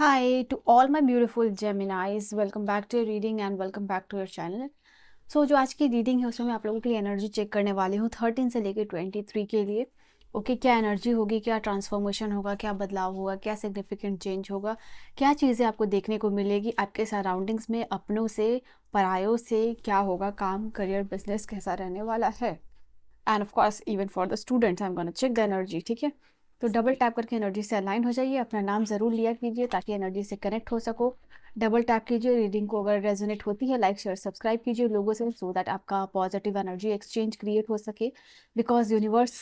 Hi to all my beautiful Geminis. Welcome back to your reading and welcome back to your channel. So जो आज की reading है उसमें मैं आप लोगों की एनर्जी चेक करने वाली हूँ 13 से लेकर 23 के लिए। ओके, क्या एनर्जी होगी, क्या ट्रांसफॉर्मेशन होगा, क्या बदलाव होगा, क्या सिग्निफिकेंट चेंज होगा, क्या चीज़ें आपको देखने को मिलेगी आपके सराउंडिंग्स में, अपनों से, परायों से, क्या होगा, काम, करियर, बिजनेस कैसा रहने वाला है। And of course even for the students I am gonna check the energy. ठीक है, तो डबल टैप करके एनर्जी से अलाइन हो जाइए, अपना नाम ज़रूर लिया कीजिए ताकि एनर्जी से कनेक्ट हो सको। डबल टैप कीजिए, रीडिंग को अगर रेजोनेट होती है लाइक शेयर सब्सक्राइब कीजिए लोगों से, सो दैट आपका पॉजिटिव एनर्जी एक्सचेंज क्रिएट हो सके, बिकॉज यूनिवर्स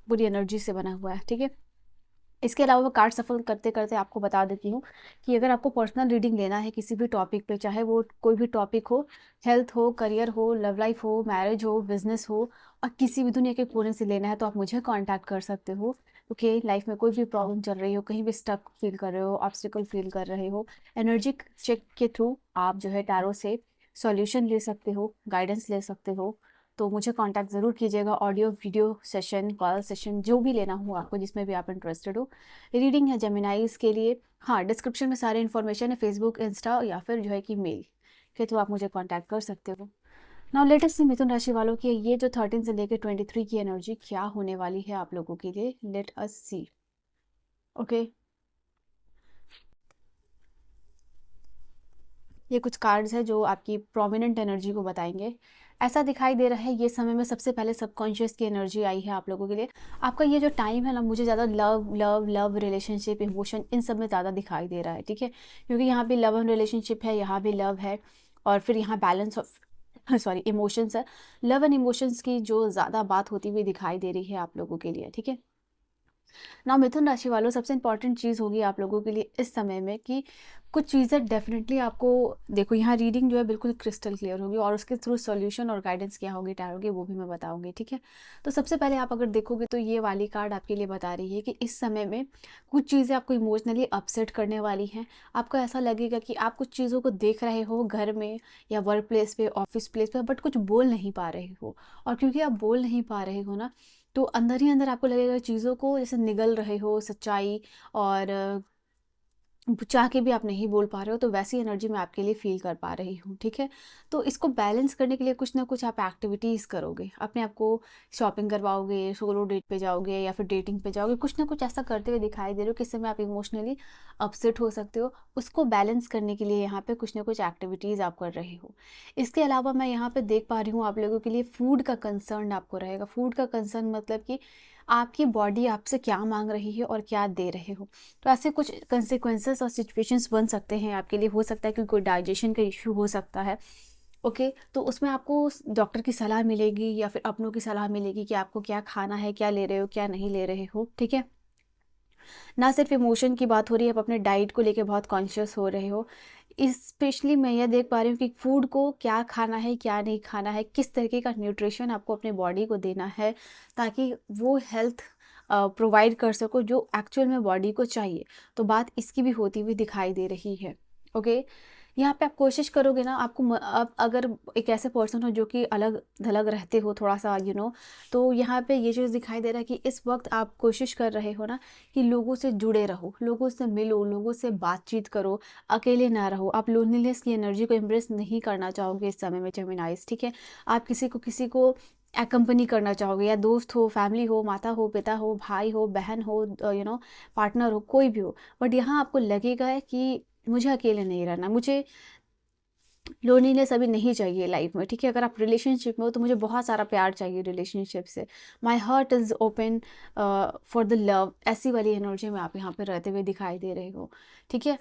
पूरी एनर्जी से बना हुआ है। ठीक है, इसके अलावा मैं कार्ड सफल करते करते आपको बता देती हूँ कि अगर आपको पर्सनल रीडिंग लेना है किसी भी टॉपिक पे, चाहे वो कोई भी टॉपिक हो, हेल्थ हो, करियर हो, लव लाइफ हो, मैरिज हो, बिजनेस हो, और किसी भी दुनिया के कोने से लेना है तो आप मुझे कांटेक्ट कर सकते हो। ओके, लाइफ में कोई भी प्रॉब्लम चल रही हो, कहीं भी स्टक फील कर रहे हो, ऑब्स्टिकल फील कर रहे हो, एनर्जी चेक के थ्रू आप जो है टैरो से सॉल्यूशन ले सकते हो, गाइडेंस ले सकते हो। तो मुझे कांटेक्ट ज़रूर कीजिएगा, audio video session, call session, जो भी लेना हो आपको, जिसमें भी आप इंटरेस्टेड हो। रीडिंग है जेमिनाइज के लिए। हाँ, डिस्क्रिप्शन में सारे इन्फॉर्मेशन है, फेसबुक, इंस्टा या फिर जो है कि मेल के थ्रू आप मुझे कांटेक्ट कर सकते हो। नाउ लेटेस्ट सी मिथुन राशि वालों की ये जो 13 से लेकर 23 की एनर्जी क्या होने वाली है आप लोगों के लिए, लेट अस सी। ओके, ये कुछ कार्ड्स है जो आपकी प्रोमिनेंट एनर्जी को बताएंगे। ऐसा दिखाई दे रहा है ये समय में सबसे पहले सबकॉन्शियस की एनर्जी आई है आप लोगों के लिए। आपका ये जो टाइम है ना, मुझे ज़्यादा love love love relationship, emotion, इन सब में ज़्यादा दिखाई दे रहा है। ठीक है, क्योंकि यहाँ भी लव एंड रिलेशनशिप है, यहाँ भी लव है, और फिर यहाँ बैलेंस ऑफ सॉरी इमोशंस है। लव एंड इमोशंस की जो ज़्यादा बात होती हुई दिखाई दे रही है आप लोगों के लिए। ठीक है ना, मिथुन राशि वालों, सबसे इंपॉर्टेंट चीज़ होगी आप लोगों के लिए इस समय में कि कुछ चीज़ें डेफिनेटली आपको, देखो यहाँ रीडिंग जो है बिल्कुल क्रिस्टल क्लियर होगी और उसके थ्रू सॉल्यूशन और गाइडेंस क्या होगी टैरो की वो भी मैं बताऊंगी। ठीक है, तो सबसे पहले आप अगर देखोगे तो ये वाली कार्ड आपके लिए बता रही है कि इस समय में कुछ चीज़ें आपको इमोशनली अपसेट करने वाली हैं। आपको ऐसा लगेगा कि आप कुछ चीज़ों को देख रहे हो घर में या वर्क प्लेस पे, ऑफिस प्लेस पे, बट कुछ बोल नहीं पा रहे हो। और क्योंकि आप बोल नहीं पा रहे हो ना, तो अंदर ही अंदर आपको लगेगा चीज़ों को जैसे निगल रहे हो, सच्चाई और चाह के भी आप नहीं बोल पा रहे हो, तो वैसी एनर्जी मैं आपके लिए फील कर पा रही हूँ। ठीक है, तो इसको बैलेंस करने के लिए कुछ ना कुछ आप एक्टिविटीज़ करोगे, अपने आप को शॉपिंग करवाओगे, सोलो डेट पे जाओगे या फिर डेटिंग पे जाओगे, कुछ ना कुछ ऐसा करते हुए दिखाई दे रहे हो कि इस समय आप इमोशनली अपसेट हो सकते हो। उसको बैलेंस करने के लिए यहाँ पे कुछ ना कुछ एक्टिविटीज़ आप कर रहे हो। इसके अलावा मैं यहाँ पे देख पा रही हूँ आप लोगों के लिए फूड का कंसर्न आपको रहेगा। फूड का कंसर्न मतलब कि आपकी बॉडी आपसे क्या मांग रही है और क्या दे रहे हो। तो ऐसे कुछ कंसिक्वेंसेस और सिचुएशंस बन सकते हैं आपके लिए। हो सकता है कि कोई डाइजेशन का इश्यू हो सकता है। ओके, तो उसमें आपको डॉक्टर की सलाह मिलेगी या फिर अपनों की सलाह मिलेगी कि आपको क्या खाना है, क्या ले रहे हो, क्या नहीं ले रहे हो। ठीक है, ना सिर्फ इमोशन की बात हो रही है, आप अपने डाइट को लेके बहुत कॉन्शियस हो रहे हो। स्पेशली मैं यह देख पा रही हूँ कि फूड को क्या खाना है, क्या नहीं खाना है, किस तरीके का न्यूट्रिशन आपको अपने बॉडी को देना है ताकि वो हेल्थ प्रोवाइड कर सको जो एक्चुअल में बॉडी को चाहिए। तो बात इसकी भी होती हुई दिखाई दे रही है। ओके, यहाँ पे आप कोशिश करोगे ना, आपको आप अगर एक ऐसे पर्सन हो जो कि अलग थलग रहते हो थोड़ा सा तो यहाँ पे ये चीज़ दिखाई दे रहा है कि इस वक्त आप कोशिश कर रहे हो ना कि लोगों से जुड़े रहो, लोगों से मिलो, लोगों से बातचीत करो, अकेले ना रहो। आप लोनलीनेस की एनर्जी को एम्ब्रेस नहीं करना चाहोगे इस समय में जेमिनाइज। ठीक है, आप किसी को एक्कम्पनी करना चाहोगे, या दोस्त हो, फैमिली हो, माता हो, पिता हो, भाई हो, बहन हो, पार्टनर हो, कोई भी हो। बट यहाँ आपको लगेगा कि मुझे अकेले नहीं रहना, मुझे लोनलीनेस अभी नहीं चाहिए लाइफ में। ठीक है, अगर आप रिलेशनशिप में हो तो मुझे बहुत सारा प्यार चाहिए रिलेशनशिप से। My heart is open for the love, ऐसी वाली एनर्जी में आप यहाँ पे रहते हुए दिखाई दे रहे हो। ठीक है,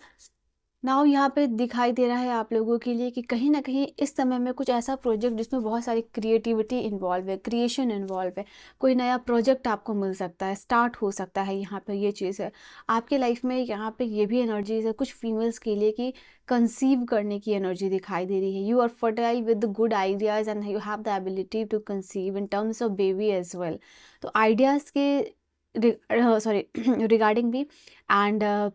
नाउ यहाँ पे दिखाई दे रहा है आप लोगों के लिए कि कहीं ना कहीं इस समय में कुछ ऐसा प्रोजेक्ट जिसमें बहुत सारी क्रिएटिविटी इन्वॉल्व है, क्रिएशन इन्वॉल्व है, कोई नया प्रोजेक्ट आपको मिल सकता है, स्टार्ट हो सकता है। यहाँ पे ये चीज़ है आपके लाइफ में। यहाँ पे ये भी एनर्जीज है कुछ फीमेल्स के लिए कि कंसीव करने की एनर्जी दिखाई दे रही है। You are fertile with good ideas and you have the ability to conceive in terms of baby as well. तो आइडियाज़ के सॉरी रिगार्डिंग भी, एंड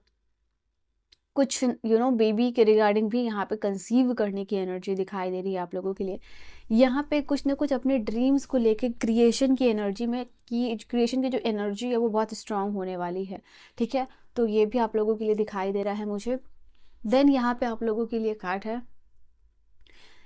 कुछ बेबी के रिगार्डिंग भी यहाँ पे कंसीव करने की एनर्जी दिखाई दे रही है आप लोगों के लिए। यहाँ पे कुछ ना कुछ अपने ड्रीम्स को लेके क्रिएशन की एनर्जी में, कि क्रिएशन की जो एनर्जी है वो बहुत स्ट्रांग होने वाली है। ठीक है, तो ये भी आप लोगों के लिए दिखाई दे रहा है मुझे। देन यहाँ पे आप लोगों के लिए कार्ड है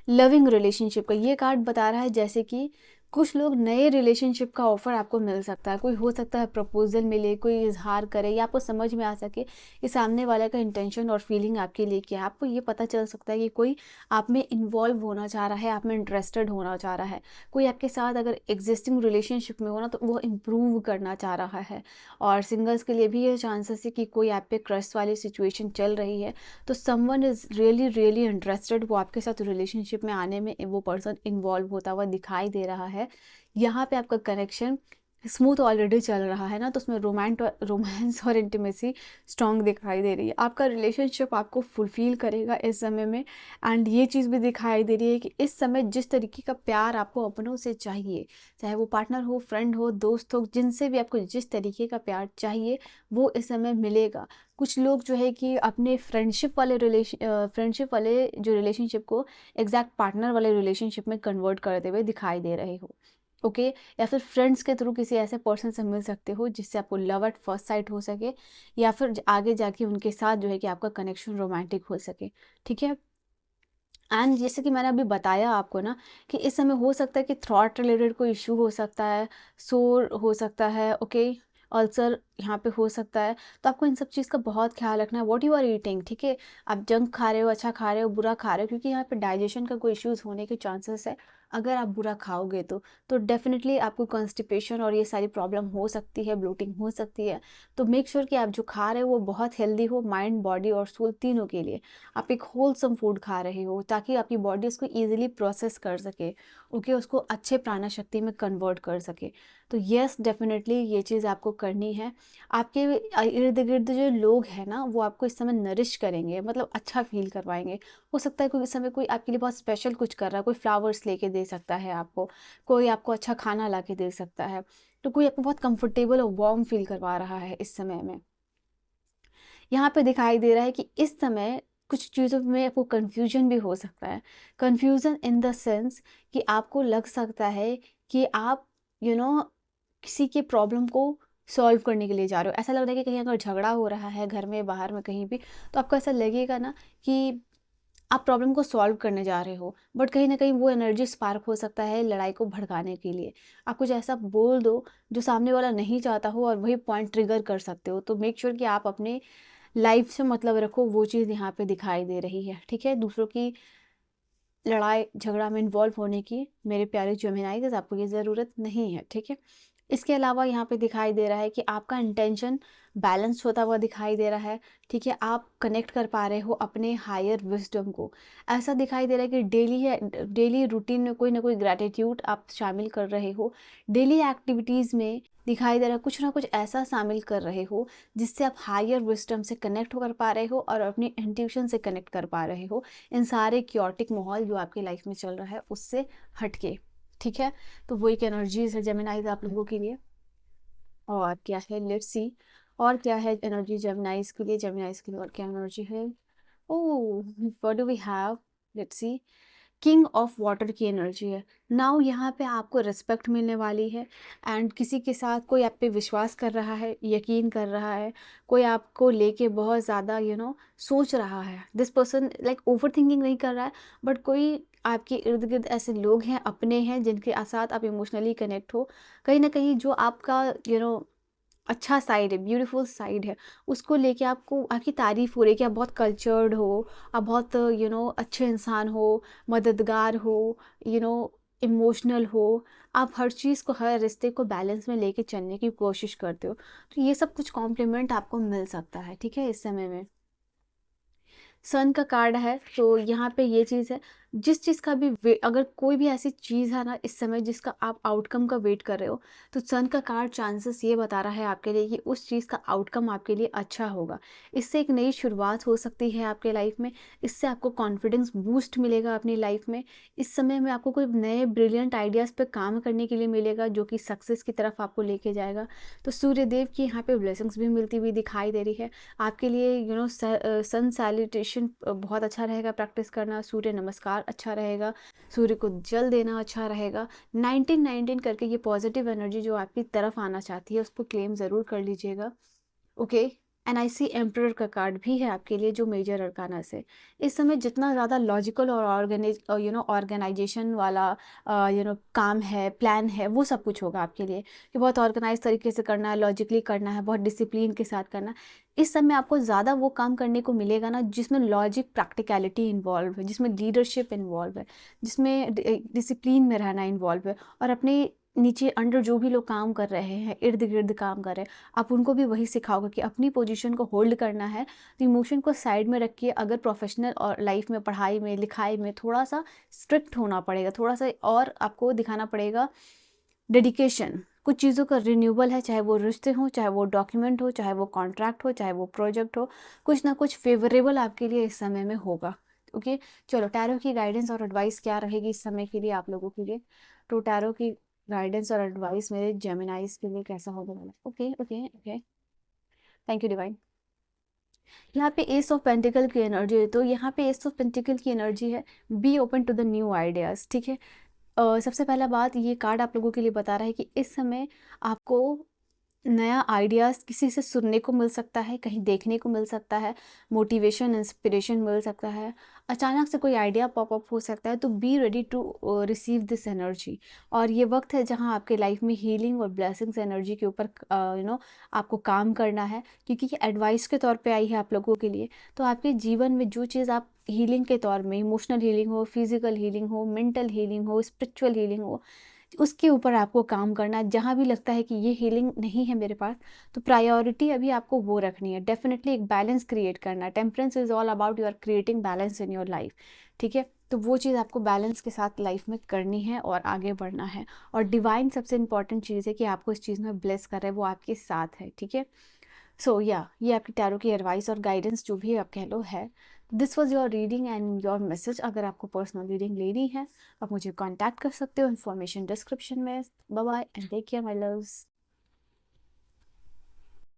लविंग रिलेशनशिप का। ये कार्ड बता रहा है जैसे कि कुछ लोग नए रिलेशनशिप का ऑफर आपको मिल सकता है। कोई हो सकता है प्रपोजल मिले, कोई इजहार करे या आपको समझ में आ सके कि सामने वाले का इंटेंशन और फीलिंग आपके लिए क्या है। आपको ये पता चल सकता है कि कोई आप में इन्वॉल्व होना चाह रहा है, आप में इंटरेस्टेड होना चाह रहा है। कोई आपके साथ अगर एग्जिस्टिंग रिलेशनशिप में हो ना तो वो इम्प्रूव करना चाह रहा है। और सिंगल्स के लिए भी ये चांसेस है कि कोई आप पे क्रश वाली सिचुएशन चल रही है, तो someone is really really interested, वो आपके साथ रिलेशनशिप में आने में वो पर्सन इन्वॉल्व होता हुआ दिखाई दे रहा है। यहाँ पे आपका कनेक्शन स्मूथ ऑलरेडी चल रहा है ना, तो उसमें रोमांस और इंटीमेसी स्ट्रॉन्ग दिखाई दे रही है। आपका रिलेशनशिप आपको फुलफिल करेगा इस समय में। एंड ये चीज़ भी दिखाई दे रही है कि इस समय जिस तरीके का प्यार आपको अपनों से चाहिए, चाहे वो पार्टनर हो, फ्रेंड हो, दोस्त हो, जिनसे भी आपको जिस तरीके का प्यार चाहिए वो इस समय मिलेगा। कुछ लोग जो है कि अपने फ्रेंडशिप वाले जो रिलेशनशिप को एग्जैक्ट पार्टनर वाले रिलेशनशिप में कन्वर्ट करते हुए दिखाई दे रहे हो, ओके। या फिर फ्रेंड्स के थ्रू किसी ऐसे पर्सन से मिल सकते हो जिससे आपको लव एट फर्स्ट साइट हो सके, या फिर आगे जाके उनके साथ जो है कि आपका कनेक्शन रोमांटिक हो सके, ठीक है। एंड जैसे कि मैंने अभी बताया आपको ना कि इस समय हो सकता है कि थ्रॉट रिलेटेड कोई इशू हो सकता है, सोर हो सकता है, ओके, अल्सर यहाँ पे हो सकता है। तो आपको इन सब चीज़ का बहुत ख्याल रखना है। व्हाट यू आर ईटिंग, ठीक है, आप जंक खा रहे हो, अच्छा खा रहे हो, बुरा खा रहे हो, क्योंकि यहाँ पे डाइजेशन का कोई इश्यूज होने के चांसेस है। अगर आप बुरा खाओगे तो डेफिनेटली आपको कॉन्स्टिपेशन और ये सारी प्रॉब्लम हो सकती है, ब्लोटिंग हो सकती है। तो मेक श्योर कि आप जो खा रहे हो वो बहुत हेल्दी हो, माइंड, बॉडी और सोल तीनों के लिए। आप एक होलसम फूड खा रहे हो ताकि आपकी बॉडी उसको ईजिली प्रोसेस कर सके, ओके, उसको अच्छे प्राणा शक्ति में कन्वर्ट कर सके। तो यस, डेफिनेटली ये चीज़ आपको करनी है। आपके इर्द गिर्द जो लोग हैं ना वो आपको इस समय नरिश करेंगे, मतलब अच्छा फील करवाएंगे। हो सकता है कोई इस समय कोई आपके लिए बहुत स्पेशल कुछ कर रहा है, कोई फ्लावर्स लेके दे सकता है आपको, कोई आपको अच्छा खाना ला के दे सकता है, तो कोई आपको बहुत कंफर्टेबल और वार्म फील करवा रहा है इस समय में। यहाँ पे दिखाई दे रहा है कि इस समय कुछ चीज़ों में आपको कन्फ्यूजन भी हो सकता है। कन्फ्यूज़न इन द सेंस कि आपको लग सकता है कि आप यू you नो know, किसी के प्रॉब्लम को सॉल्व करने के लिए जा रहे हो। ऐसा लग रहा है कि कहीं अगर झगड़ा हो रहा है घर में, बाहर में, कहीं भी, तो आपको ऐसा लगेगा ना कि आप प्रॉब्लम को सॉल्व करने जा रहे हो, बट कहीं ना कहीं वो एनर्जी स्पार्क हो सकता है लड़ाई को भड़काने के लिए। आप कुछ ऐसा बोल दो जो सामने वाला नहीं चाहता हो और वही पॉइंट ट्रिगर कर सकते हो। तो मेक श्योर कि आप अपने लाइफ से मतलब रखो, वो चीज़ यहाँ पे दिखाई दे रही है, ठीक है। दूसरों की लड़ाई झगड़ा में इन्वॉल्व होने की मेरे प्यारे जेमिनाइज आपको ये ज़रूरत नहीं है, ठीक है। इसके अलावा यहाँ पे दिखाई दे रहा है कि आपका इंटेंशन बैलेंस होता हुआ दिखाई दे रहा है, ठीक है। आप कनेक्ट कर पा रहे हो अपने हायर विजडम को। ऐसा दिखाई दे रहा है कि डेली रूटीन में कोई ना कोई ग्रैटिट्यूड आप शामिल कर रहे हो। डेली एक्टिविटीज़ में दिखाई दे रहा है कुछ ना कुछ ऐसा शामिल कर रहे हो जिससे आप हायर विजडम से कनेक्ट कर पा रहे हो और अपनी इंट्यूशन से कनेक्ट कर पा रहे हो इन सारे क्योटिक माहौल जो आपकी लाइफ में चल रहा है उससे हटके, ठीक है। तो वो एक एनर्जीज है जेमिनाइज आप लोगों के लिए। और क्या है, लेट्स सी, और क्या है एनर्जी जेमिनाइज के लिए। जेमिनाइज के लिए और क्या एनर्जी है? Oh, what do we have, let's see, king of water की एनर्जी है। नाउ यहाँ पे आपको रिस्पेक्ट मिलने वाली है। एंड किसी के साथ कोई आप पे विश्वास कर रहा है, यकीन कर रहा है, कोई आपको लेके बहुत ज़्यादा सोच रहा है। This person like over thinking नहीं कर रहा है, बट कोई आपके इर्द गिर्द ऐसे लोग हैं, अपने हैं, जिनके साथ आप इमोशनली कनेक्ट हो। कहीं ना कहीं जो आपका अच्छा साइड है, ब्यूटीफुल साइड है, उसको लेके आपको आपकी तारीफ़ हो रही है कि आप बहुत कल्चर्ड हो, आप बहुत अच्छे इंसान हो, मददगार हो, यू नो इमोशनल हो। आप हर चीज़ को, हर रिश्ते को बैलेंस में लेके चलने की कोशिश करते हो। तो ये सब कुछ कॉम्प्लीमेंट आपको मिल सकता है, ठीक है, इस समय में। सन का कार्ड है तो यहाँ पे ये चीज़ है, जिस चीज़ का भी अगर कोई भी ऐसी चीज़ है ना इस समय जिसका आप आउटकम का वेट कर रहे हो, तो सन का कार्ड चांसेस ये बता रहा है आपके लिए कि उस चीज़ का आउटकम आपके लिए अच्छा होगा। इससे एक नई शुरुआत हो सकती है आपके लाइफ में। इससे आपको कॉन्फिडेंस बूस्ट मिलेगा अपनी लाइफ में। इस समय में आपको कोई नए ब्रिलियंट आइडियाज़ पे काम करने के लिए मिलेगा जो कि सक्सेस की तरफ आपको लेके जाएगा। तो सूर्यदेव की यहाँ पे ब्लेसिंग्स भी मिलती हुई दिखाई दे रही है आपके लिए। सन सैल्यूटेशन बहुत अच्छा रहेगा प्रैक्टिस करना, सूर्य नमस्कार अच्छा रहेगा, सूर्य को जल देना अच्छा रहेगा। 1919 करके ये पॉजिटिव एनर्जी जो आपकी तरफ आना चाहती है उसको क्लेम ज़रूर कर लीजिएगा, okay. And I see emperor का कार्ड भी है आपके लिए, जो मेजर अरकाना से। इस समय जितना ज़्यादा लॉजिकल और ऑर्गेनाइजेशन वाला काम है, प्लान है, वो सब कुछ होगा आपके लिए, कि बहुत ऑर्गेनाइज तरीके से करना है, लॉजिकली करना है, बहुत डिसिप्लिन के साथ करना है। इस समय आपको ज़्यादा वो काम करने को मिलेगा ना जिसमें लॉजिक, प्रैक्टिकलिटी इन्वॉल्व है, जिसमें लीडरशिप इन्वॉल्व है, जिसमें डिसिप्लिन में रहना इन्वॉल्व है, और अपने नीचे अंडर जो भी लोग काम कर रहे हैं, इर्द गिर्द काम कर रहे हैं, आप उनको भी वही सिखाओगे कि अपनी पोजीशन को होल्ड करना है। तो इमोशन को साइड में रखिए। अगर प्रोफेशनल और लाइफ में, पढ़ाई में, लिखाई में थोड़ा सा स्ट्रिक्ट होना पड़ेगा, थोड़ा सा और आपको दिखाना पड़ेगा डेडिकेशन। कुछ चीज़ों का रिन्यूअल है, चाहे वो रिश्ते हों, चाहे वो डॉक्यूमेंट हो, चाहे वो कॉन्ट्रैक्ट हो, चाहे वो प्रोजेक्ट हो, कुछ ना कुछ फेवरेबल आपके लिए इस समय में होगा। ओके, चलो टैरो की गाइडेंस और एडवाइस क्या रहेगी इस समय के लिए आप लोगों के लिए। तो टैरो की गाइडेंस और एडवाइस मेरे जेमिनाइज के लिए कैसा होने वाला है। Okay okay okay, thank you divine. यहाँ पे एस ऑफ पेंटिकल की एनर्जी है, तो यहाँ पे एस ऑफ पेंटिकल की एनर्जी है, be open to the new ideas. ठीक है, सबसे पहला बात, ये कार्ड आप लोगों के लिए बता रहा है कि इस समय आपको नया आइडियाज़ किसी से सुनने को मिल सकता है, कहीं देखने को मिल सकता है, मोटिवेशन, इंस्पिरेशन मिल सकता है, अचानक से कोई आइडिया पॉप अप हो सकता है। तो be ready to receive this energy. और ये वक्त है जहां आपके लाइफ में हीलिंग और ब्लेसिंग्स एनर्जी के ऊपर आपको काम करना है, क्योंकि ये एडवाइस के तौर पे आई है आप लोगों के लिए। तो आपके जीवन में जो चीज़ आप हीलिंग के तौर में, इमोशनल हीलिंग हो, फिजिकल हीलिंग हो, मेंटल हीलिंग हो, स्पिरिचुअल हीलिंग हो, उसके ऊपर आपको काम करना है। जहाँ भी लगता है कि ये हीलिंग नहीं है मेरे पास, तो प्रायोरिटी अभी आपको वो रखनी है। डेफिनेटली एक बैलेंस क्रिएट करना है। Temperance is all about you are creating balance in your life. ठीक है, तो वो चीज़ आपको बैलेंस के साथ लाइफ में करनी है और आगे बढ़ना है। और डिवाइन सबसे इंपॉर्टेंट चीज़ है कि आपको इस चीज़ में ब्लेस कर रहे हैं, वो आपके साथ है। ठीक है, सो ये आपकी टैरो की एडवाइस और गाइडेंस जो भी आप कह लो है। This was your reading and your message. अगर आपको पर्सनल रीडिंग लेनी है, आप मुझे कॉन्टैक्ट कर सकते हो, इन्फॉर्मेशन डिस्क्रिप्शन में। Bye bye and take care my loves.